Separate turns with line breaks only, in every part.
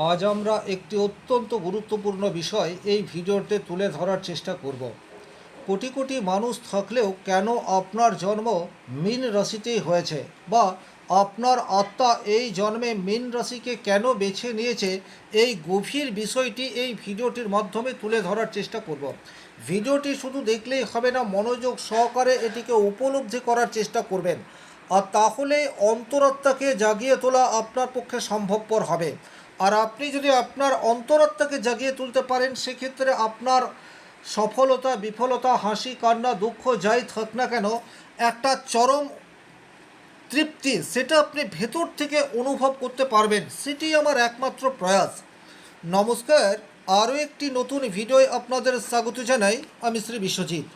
আজ আমরা একটি অত্যন্ত গুরুত্বপূর্ণ বিষয় এই ভিডিওতে তুলে ধরার চেষ্টা করব। কোটি কোটি মানুষ থাকলেও কেন আপনার জন্ম মীন রাশিতেই হয়েছে, বা আপনার আত্মা এই জন্মে মীন রাশিকে কেন বেছে নিয়েছে, এই গভীর বিষয়টি এই ভিডিওটির মাধ্যমে তুলে ধরার চেষ্টা করব। ভিডিওটি শুধু দেখলেই হবে না, মনোযোগ সহকারে এটিকে উপলব্ধি করার চেষ্টা করবেন, আর তাহলে অন্তরাত্মাকে জাগিয়ে তোলা আপনার পক্ষে সম্ভবপর হবে। আর আপনি যদি আপনার অন্তরাত্মাকে জাগিয়ে তুলতে পারেন, সেক্ষেত্রে আপনার সফলতা, বিফলতা, হাসি, কান্না, দুঃখ যাই থাক না কেন, একটা চরম তৃপ্তি সেটা আপনি ভেতর থেকে অনুভব করতে পারবেন। সেটি আমার একমাত্র প্রয়াস। নমস্কার, আরও একটি নতুন ভিডিওয় আপনাদের স্বাগত জানাই। আমি শ্রী বিশ্বজিৎ।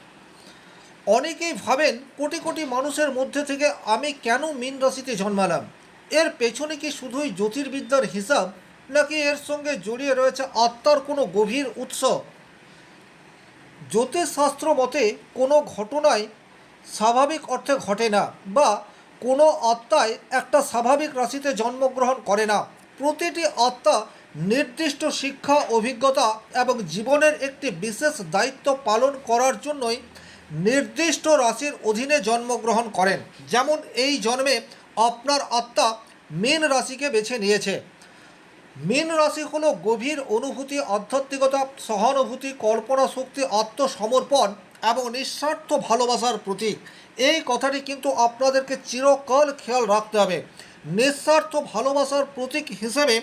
অনেকেই ভাবেন কোটি কোটি মানুষের মধ্যে থেকে আমি কেন মীন রাশিতে জন্মালাম। এর পেছনে কি শুধুই জ্যোতির্বিদ্যার হিসাব, নাকি এর সঙ্গে জড়িয়ে রয়েছে আত্মার কোনো গভীর উৎস? জ্যোতিষশাস্ত্র মতে কোনো ঘটনাই স্বাভাবিক অর্থে ঘটে না, বা কোনো আত্মাই একটা স্বাভাবিক রাশিতে জন্মগ্রহণ করে না। প্রতিটি আত্মা নির্দিষ্ট শিক্ষা, অভিজ্ঞতা এবং জীবনের একটি বিশেষ দায়িত্ব পালন করার জন্যই নির্দিষ্ট রাশির অধীনে জন্মগ্রহণ করেন। যেমন এই জন্মে আপনার আত্মা মীন রাশিকে বেছে নিয়েছে। মীন রাশি হলো গভীর অনুভূতি, আধ্যাত্মিকতা, সহানুভূতি, কল্পনা শক্তি, আত্মসমর্পণ এবং নিঃস্বার্থ ভালোবাসার প্রতীক। এই কথাটি কিন্তু আপনাদেরকে চিরকাল খেয়াল রাখতে হবে। নিঃস্বার্থ ভালোবাসার প্রতীক হিসেবে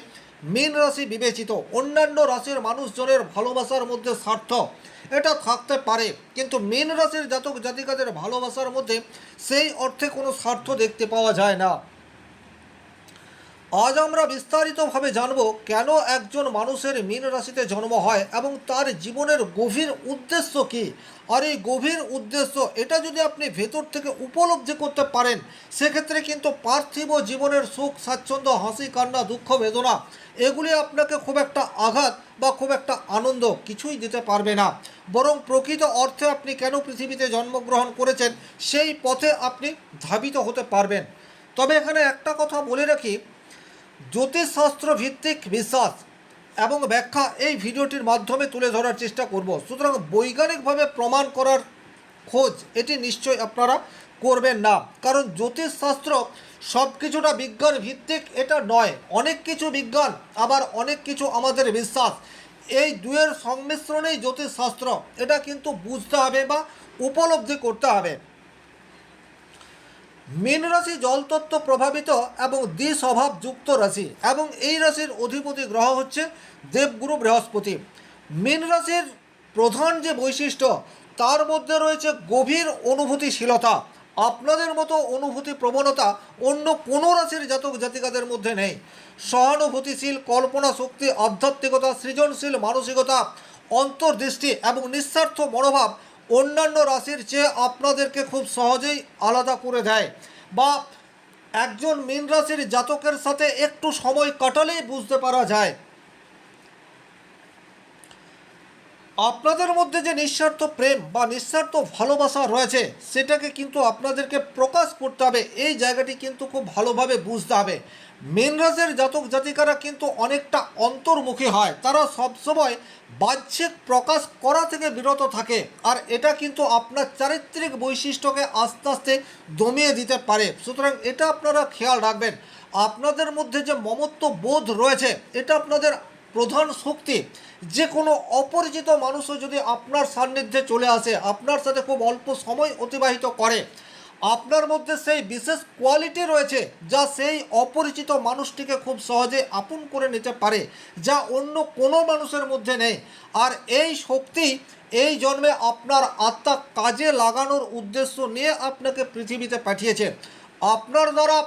মীন রাশি বিবেচিত। অন্যান্য রাশির মানুষজনের ভালোবাসার মধ্যে স্বার্থ এটা থাকতে পারে, কিন্তু মীন রাশির জাতক জাতিকাদের ভালোবাসার মধ্যে সেই অর্থে কোনো স্বার্থ দেখতে পাওয়া যায় না। আজ আমরা বিস্তারিতভাবে জানব কেন একজন মানুষের মীন রাশিতে জন্ম হয় এবং তার জীবনের গভীর উদ্দেশ্য কী। আর এই গভীর উদ্দেশ্য এটা যদি আপনি ভেতর থেকে উপলব্ধি করতে পারেন, সেক্ষেত্রে কিন্তু পার্থিব জীবনের সুখ, স্বাচ্ছন্দ্য, হাসি, কান্না, দুঃখ, বেদনা এগুলি আপনাকে খুব একটা আঘাত বা খুব একটা আনন্দ কিছুই দিতে পারবে না। বরং প্রকৃত অর্থে আপনি কেন পৃথিবীতে জন্মগ্রহণ করেছেন সেই পথে আপনি ধাবিত হতে পারবেন। তবে এখানে একটা কথা বলে রাখি, জ্যোতিষশাস্ত্র ভিত্তিক বিশ্বাস এবং ব্যাখ্যা এই ভিডিওটির মাধ্যমে তুলে ধরার চেষ্টা করব। সুতরাং বৈজ্ঞানিকভাবে প্রমাণ করার খোঁজ এটি নিশ্চয়ই আপনারা করবেন না, কারণ জ্যোতিষশাস্ত্র সব কিছুটা বিজ্ঞান ভিত্তিক এটা নয়। অনেক কিছু বিজ্ঞান, আবার অনেক কিছু আমাদের বিশ্বাস, এই দুয়ের সংমিশ্রণেই জ্যোতিষশাস্ত্র। এটা কিন্তু বুঝতে হবে বা উপলব্ধি করতে হবে। মীন রাশি জলতত্ত্ব প্রভাবিত এবং দ্বিস্বভাবযুক্ত রাশি, এবং এই রাশির অধিপতি গ্রহ হচ্ছে দেবগুরু বৃহস্পতি। মীন রাশির প্রধান যে বৈশিষ্ট্য, তার মধ্যে রয়েছে গভীর অনুভূতিশীলতা। আপনাদের মতো অনুভূতি প্রবণতা অন্য কোনো রাশির জাতক জাতিকাদের মধ্যে নেই। সহানুভূতিশীল, কল্পনা শক্তি, আধ্যাত্মিকতা, সৃজনশীল মানসিকতা, অন্তর্দৃষ্টি এবং নিঃস্বার্থ মনোভাব অন্যান্য রাশির চেয়ে আপনাদেরকে খুব সহজেই আলাদা করে দেয়। বা একজন মীন রাশির জাতকের সাথে একটু সময় কাটালেই বুঝতে পারা যায় আপনাদের মধ্যে যে নিঃস্বার্থ প্রেম বা নিঃস্বার্থ ভালোবাসা রয়েছে, সেটাকে কিন্তু আপনাদেরকে প্রকাশ করতে হবে। এই জায়গাটি কিন্তু খুব ভালোভাবে বুঝতে হবে। মীন রাশির জাতক জাতিকারা কিন্তু অনেকটা অন্তর্মুখী হয়। তারা সবসময় বাহ্যিক প্রকাশ করা থেকে বিরত থাকে, আর এটা কিন্তু আপনার চারিত্রিক বৈশিষ্ট্যকে আস্তে আস্তে দমিয়ে দিতে পারে। সুতরাং এটা আপনারা খেয়াল রাখবেন। আপনাদের মধ্যে যে মমত্ব বোধ রয়েছে, এটা আপনাদের প্রধান শক্তি। যে কোনো অপরিচিত মানুষও যদি আপনার সান্নিধ্যে চলে আসে, আপনার সাথে খুব অল্প সময় অতিবাহিত করে, আপনার মধ্যে সেই বিশেষ কোয়ালিটি রয়েছে যা সেই অপরিচিত মানুষটিকে খুব সহজে আপন করে নিতে পারে, যা অন্য কোনো মানুষের মধ্যে নেই। আর এই শক্তি এই জন্মে আপনার আত্মা কাজে লাগানোর উদ্দেশ্য নিয়ে আপনাকে পৃথিবীতে পাঠিয়েছে। আপনার দ্বারা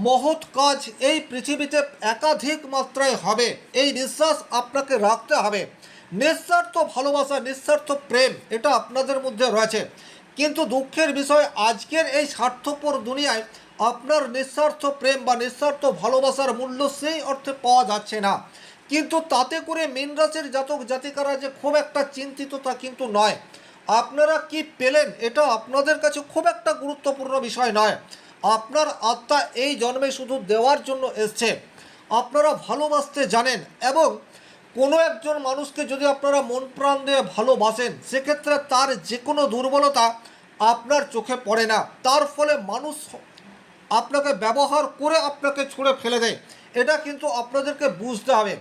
মহৎ কাজ এই পৃথিবীতে একাধিক মাত্রায় হবে, এই বিশ্বাস আপনাকে রাখতে হবে। নিঃস্বার্থ ভালোবাসা, নিঃস্বার্থ প্রেম এটা আপনাদের মধ্যে রয়েছে, কিন্তু দুঃখের বিষয় আজকের এই স্বার্থপর দুনিয়ায় আপনার নিঃস্বার্থ প্রেম বা নিঃস্বার্থ ভালোবাসার মূল্য সেই অর্থে পাওয়া যাচ্ছে না। কিন্তু তাতে করে মীন রাশির জাতক জাতিকারা যে খুব একটা চিন্তিত তা কিন্তু নয়। আপনারা কি পেলেন এটা আপনাদের কাছে খুব একটা গুরুত্বপূর্ণ বিষয় নয়। আপনার আত্মা এই জন্মে শুধু দেওয়ার জন্য এসছে। আপনারা ভালোবাসতে জানেন এবং কোনো একজন মানুষকে যদি আপনারা মন প্রাণ দিয়ে ভালোবাসেন সেক্ষেত্রে তার যে কোনো দুর্বলতা আপনার চোখে পড়ে না, তার ফলে মানুষ আপনাকে ব্যবহার করে আপনাকে ছুঁড়ে ফেলে দেয়। এটা কিন্তু আপনাদেরকে বুঝতে হবে।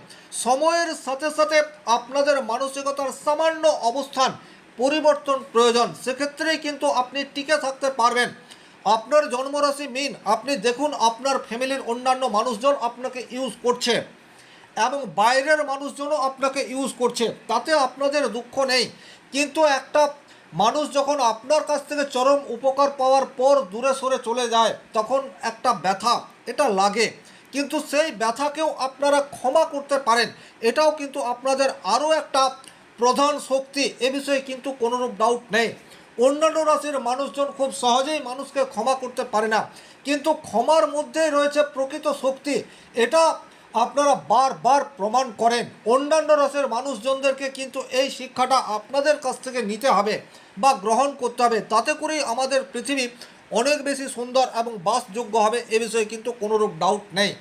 সময়ের সাথে সাথে আপনাদের মানসিকতার সামান্য অবস্থান পরিবর্তন প্রয়োজন, সেক্ষেত্রেই কিন্তু আপনি টিকে থাকতে পারবেন। আপনার জন্মরাশি মীন, আপনি দেখুন আপনার ফ্যামিলির অন্যান্য মানুষজন আপনাকে ইউজ করছে এবং বাইরের মানুষজনও আপনাকে ইউজ করছে, তাতে আপনাদের দুঃখ নেই। কিন্তু একটা মানুষ যখন আপনার কাছ থেকে চরম উপকার পাওয়ার পর দূরে সরে চলে যায় তখন একটা ব্যথা এটা লাগে, কিন্তু সেই ব্যথাকেও আপনারা ক্ষমা করতে পারেন। এটাও কিন্তু আপনাদের আরও একটা প্রধান শক্তি, এ বিষয়ে কিন্তু কোনোরূপ ডাউট নেই। অন্যান্য রাশির মানুষজন খুব সহজেই মানুষকে ক্ষমা করতে পারে না, কিন্তু ক্ষমার মধ্যেই রয়েছে প্রকৃত শক্তি, এটা আপনারা বারবার প্রমাণ করেন। অন্যান্য রাশির মানুষজনদেরকে কিন্তু এই শিক্ষাটা আপনাদের কাছ থেকে নিতে হবে বা গ্রহণ করতে হবে, তাতে করেই আমাদের পৃথিবী অনেক বেশি সুন্দর এবং বাসযোগ্য হবে, এ বিষয়ে কিন্তু কোনোরূপ ডাউট নেই।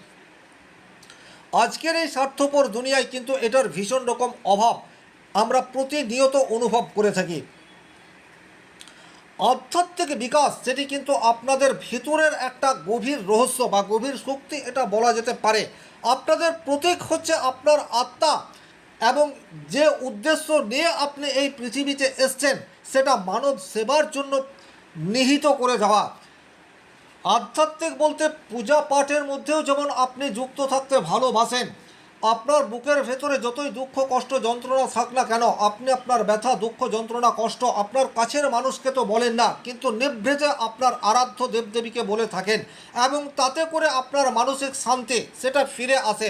আজকের এই স্বার্থপর দুনিয়ায় কিন্তু এটার ভীষণ রকম অভাব আমরা প্রতিনিয়ত অনুভব করে থাকি। আধ্যাত্মিক বিকাশ সেটি কিন্তু আপনাদের ভিতরের একটা গভীর রহস্য বা গভীর শক্তি এটা বলা যেতে পারে। আপনাদের প্রতীক হচ্ছে আপনার আত্মা এবং যে উদ্দেশ্য নিয়ে আপনি এই পৃথিবীতে এসছেন সেটা মানব সেবার জন্য নিহিত করে যাওয়া। আধ্যাত্মিক বলতে পূজা পাঠের মধ্যেও যেমন আপনি যুক্ত থাকতে ভালোবাসেন, আপনার বুকের ভেতরে যতই দুঃখ কষ্ট যন্ত্রণা থাক না কেন, আপনি আপনার ব্যথা দুঃখ যন্ত্রণা কষ্ট আপনার কাছের মানুষকে তো বলেন না, কিন্তু নিভৃতে আপনার আরাধ্য দেবদেবীকে বলে থাকেন এবং তাতে করে আপনার মানসিক শান্তি সেটা ফিরে আসে।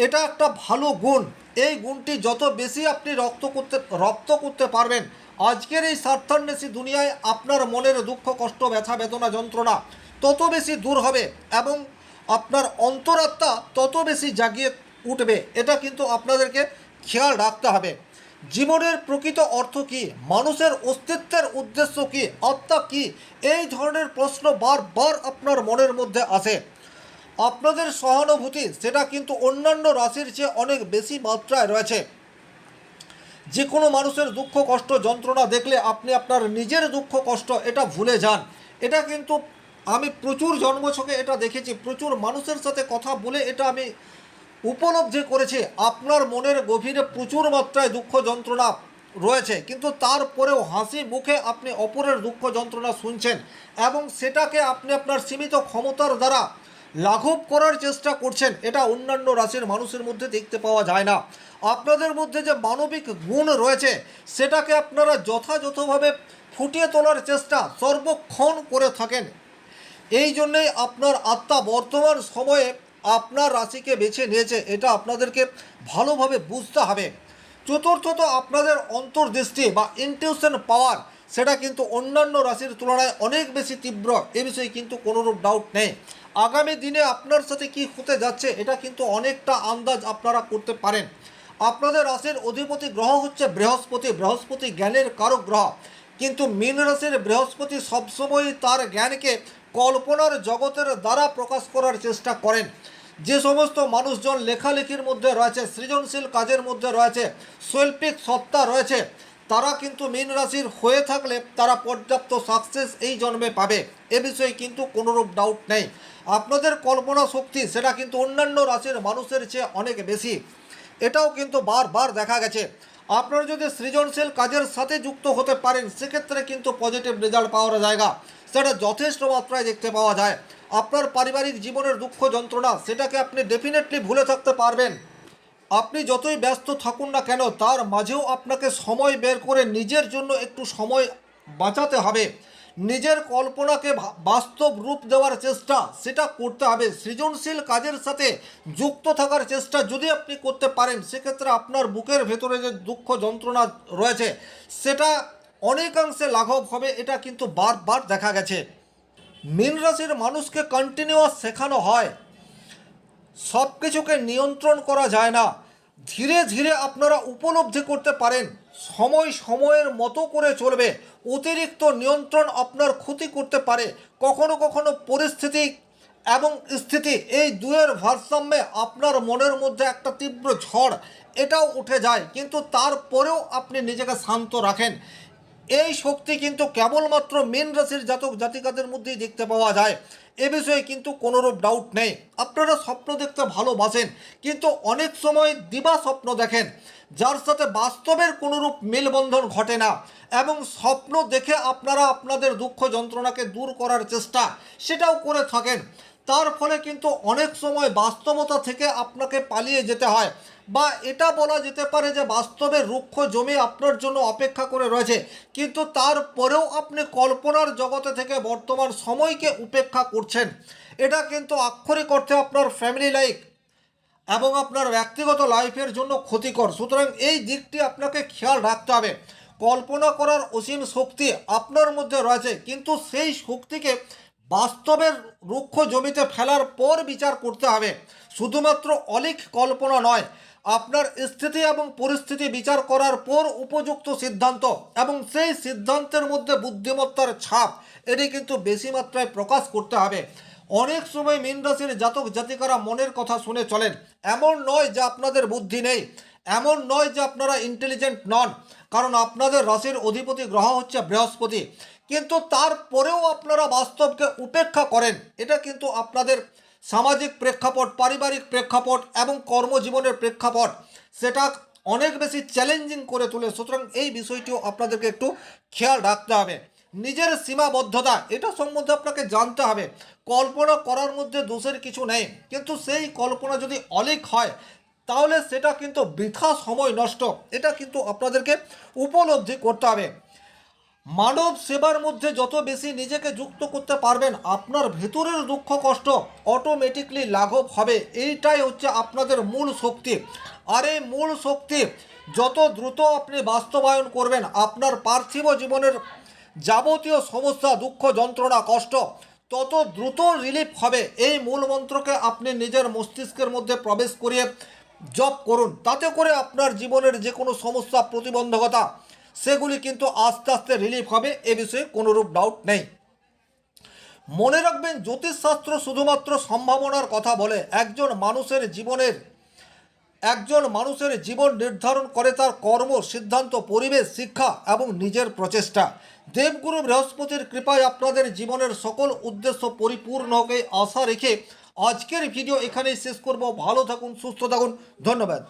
এটা একটা ভালো গুণ। এই গুণটি যত বেশি আপনি রপ্ত করতে পারবেন আজকের এই স্বার্থান্বেষী দুনিয়ায়, আপনার মনের দুঃখ কষ্ট ব্যথা বেদনা যন্ত্রণা তত বেশি দূর হবে এবং আপনার অন্তরাত্মা তত বেশি জাগিয়ে উঠবে। এটা কিন্তু আপনাদেরকে খেয়াল রাখতে হবে। জীবনের প্রকৃত অর্থ কী, মানুষের অস্তিত্বের উদ্দেশ্য কী, আত্মা কী, এই ধরনের প্রশ্ন বারবার আপনার মনের মধ্যে আসে। আপনাদের সহানুভূতি সেটা কিন্তু অন্যান্য রাশির চেয়ে অনেক বেশি মাত্রায় রয়েছে। যে কোনো মানুষের দুঃখ কষ্ট যন্ত্রণা দেখলে আপনি আপনার নিজের দুঃখ কষ্ট এটা ভুলে যান। এটা কিন্তু আমি প্রচুর জন্মছকে এটা দেখেছি, প্রচুর মানুষের সাথে কথা বলে এটা আমি উপলব্ধি করেছি। আপনার মনের গভীরে প্রচুর মাত্রায় দুঃখ যন্ত্রণা রয়েছে, কিন্তু তারপরেও হাসি মুখে আপনি অপরের দুঃখ যন্ত্রণা শুনছেন এবং সেটাকে আপনি আপনার সীমিত ক্ষমতার দ্বারা লাঘব করার চেষ্টা করছেন। এটা অন্যান্য রাশির মানুষের মধ্যে দেখতে পাওয়া যায় না। আপনাদের মধ্যে যে মানবিক গুণ রয়েছে সেটাকে আপনারা যথাযথভাবে ফুটিয়ে তোলার চেষ্টা সর্বক্ষণ করে থাকেন। এই জন্যেই আপনার আত্মা বর্তমান সময়ে আপনার রাশিকে বেছে নিয়েছে, এটা আপনাদেরকে ভালোভাবে বুঝতে হবে। চতুর্থত, আপনাদের অন্তর্দৃষ্টি বা ইনটিউশন পাওয়ার সেটা কিন্তু অন্যান্য রাশির তুলনায় অনেক বেশি তীব্র, এ বিষয়ে কিন্তু কোনোরূপ ডাউট নেই। আগামী দিনে আপনার সাথে কি হতে যাচ্ছে এটা কিন্তু অনেকটা আন্দাজ আপনারা করতে পারেন। আপনাদের রাশির অধিপতি গ্রহ হচ্ছে বৃহস্পতি, বৃহস্পতি জ্ঞানের কারক গ্রহ, কিন্তু মীন রাশির বৃহস্পতি সবসময়ই তার জ্ঞানকে কল্পনার জগতের দ্বারা প্রকাশ করার চেষ্টা করেন। যে সমস্ত মানুষজন লেখালেখির মধ্যে রয়েছে, সৃজনশীল কাজের মধ্যে রয়েছে, শৈল্পিক সত্তা রয়েছে, তারা কিন্তু মীন রাশির হয়ে থাকলে তারা পর্যাপ্ত সাকসেস এই জন্মে পাবে, এ বিষয়ে কিন্তু কোনোরূপ ডাউট নেই। আপনাদের কল্পনা শক্তি সেটা কিন্তু অন্যান্য রাশির মানুষের চেয়ে অনেক বেশি, এটাও কিন্তু বারবার দেখা গেছে। আপনারা যদি সৃজনশীল কাজের সাথে যুক্ত হতে পারেন সেক্ষেত্রে কিন্তু পজিটিভ রেজাল্ট পাওয়ার জায়গা সেটা যথেষ্ট মাত্রায় দেখতে পাওয়া যায়। আপনার পারিবারিক জীবনের দুঃখ যন্ত্রণা সেটাকে আপনি ডেফিনেটলি ভুলে থাকতে পারবেন। আপনি যতই ব্যস্ত থাকুন না কেন তার মাঝেও আপনাকে সময় বের করে নিজের জন্য একটু সময় বাঁচাতে হবে। নিজের কল্পনাকে বাস্তব রূপ দেওয়ার চেষ্টা সেটা করতে হবে। সৃজনশীল কাজের সাথে যুক্ত থাকার চেষ্টা যদি আপনি করতে পারেন সেক্ষেত্রে আপনার বুকের ভেতরে যে দুঃখ যন্ত্রণা রয়েছে সেটা অনেকাংশে লাঘব হবে, এটা কিন্তু বারবার দেখা গেছে। মীন রাশির মানুষকে কন্টিনিউয়াস শেখানো হয় সব কিছুকে নিয়ন্ত্রণ করা যায় না। ধীরে ধীরে আপনারা উপলব্ধি করতে পারেন সময় সময়ের মতো করে চলবে। অতিরিক্ত নিয়ন্ত্রণ আপনার ক্ষতি করতে পারে। কখনো কখনো পরিস্থিতি এবং স্থিতি, এই দুয়ের ভারসাম্যে আপনার মনের মধ্যে একটা তীব্র ঝড় এটাও উঠে যায়, কিন্তু তারপরেও আপনি নিজেকে শান্ত রাখেন। এই শক্তি কিন্তু কেবলমাত্র মীন রাশির জাতক জাতিকাদের মধ্যেই দেখতে পাওয়া যায়। এ বিষয়ে কিন্তু কোনোরূপ ডাউট নেই। আপনারা স্বপ্ন দেখতে ভালোবাসেন, কিন্তু অনেক সময় দিবা স্বপ্ন দেখেন যার সাথে বাস্তবের কোনোরূপ মেলবন্ধন ঘটে না, এবং স্বপ্ন দেখে আপনারা আপনাদের দুঃখ যন্ত্রণাকে দূর করার চেষ্টা সেটাও করে থাকেন। তার ফলে কিন্তু অনেক সময় বাস্তবতা থেকে আপনাকে পালিয়ে যেতে হয়, বা এটা বলা যেতে পারে যে বাস্তবের রুক্ষ জমি আপনার জন্য অপেক্ষা করে রয়েছে, কিন্তু তারপরেও আপনি কল্পনার জগতে থেকে বর্তমান সময়কে উপেক্ষা করছেন। এটা কিন্তু আক্ষরিক অর্থে আপনার ফ্যামিলি লাইফ এবং আপনার ব্যক্তিগত লাইফের জন্য ক্ষতিকর। সুতরাং এই দিকটি আপনাকে খেয়াল রাখতে হবে। কল্পনা করার অসীম শক্তি আপনার মধ্যে রয়েছে, কিন্তু সেই শক্তিকে বাস্তবের রুক্ষ জমিতে ফেলার পর বিচার করতে হবে। শুধুমাত্র অলিক কল্পনা নয়, আপনার স্থিতি এবং পরিস্থিতি বিচার করার পর উপযুক্ত সিদ্ধান্ত, এবং সেই সিদ্ধান্তের মধ্যে বুদ্ধিমত্তার ছাপ এটি কিন্তু বেশি মাত্রায় প্রকাশ করতে হবে। অনেক সময় মীন রাশির জাতক জাতিকারা মনের কথা শুনে চলেন। এমন নয় যে আপনাদের বুদ্ধি নেই, এমন নয় যে আপনারা ইন্টেলিজেন্ট নন, কারণ আপনাদের রাশির অধিপতি গ্রহ হচ্ছে বৃহস্পতি, কিন্তু তারপরেও আপনারা বাস্তবকে উপেক্ষা করেন। এটা কিন্তু আপনাদের সামাজিক প্রেক্ষাপট, পারিবারিক প্রেক্ষাপট এবং কর্মজীবনের প্রেক্ষাপট সেটা অনেক বেশি চ্যালেঞ্জিং করে তোলে। সুতরাং এই বিষয়টিও আপনাদেরকে একটু খেয়াল রাখতে হবে। নিজের সীমাবদ্ধতা এটা সম্বন্ধে আপনাকে জানতে হবে। কল্পনা করার মধ্যে দোষের কিছু নেই, কিন্তু সেই কল্পনা যদি অলিক হয় তাহলে সেটা কিন্তু বৃথা সময় নষ্ট। এটা কিন্তু আপনাদেরকে উপলব্ধি করতে হবে। মানব সেবার মধ্যে যত বেশি নিজেকে যুক্ত করতে পারবেন, আপনার ভেতরের দুঃখ কষ্ট অটোমেটিকলি লাঘব হবে। এইটাই হচ্ছে আপনাদের মূল শক্তি। আর এই মূল শক্তি যত দ্রুত আপনি বাস্তবায়ন করবেন, আপনার পার্থিব জীবনের যাবতীয় সমস্যা, দুঃখ, যন্ত্রণা, কষ্ট তত দ্রুত রিলিফ হবে। এই মূল মন্ত্রকে আপনি নিজের মস্তিষ্কের মধ্যে প্রবেশ করিয়ে জপ করুন। তাতে করে আপনার জীবনের যে কোনো সমস্যা, প্রতিবন্ধকতা সেগুলি কিন্তু আস্তে আস্তে রিলিফ হবে। এ বিষয়ে কোনোরূপ ডাউট নেই। মনে রাখবেন, জ্যোতিষশাস্ত্র শুধুমাত্র সম্ভাবনার কথা বলে। একজন মানুষের জীবন নির্ধারণ করে তার কর্ম, সিদ্ধান্ত, পরিবেশ, শিক্ষা এবং নিজের প্রচেষ্টা। দেবগুরু বৃহস্পতির কৃপায় আপনাদের জীবনের সকল উদ্দেশ্য পরিপূর্ণ হবে আশা রেখে আজকের ভিডিও এখানেই শেষ করব। ভালো থাকুন, সুস্থ থাকুন, ধন্যবাদ।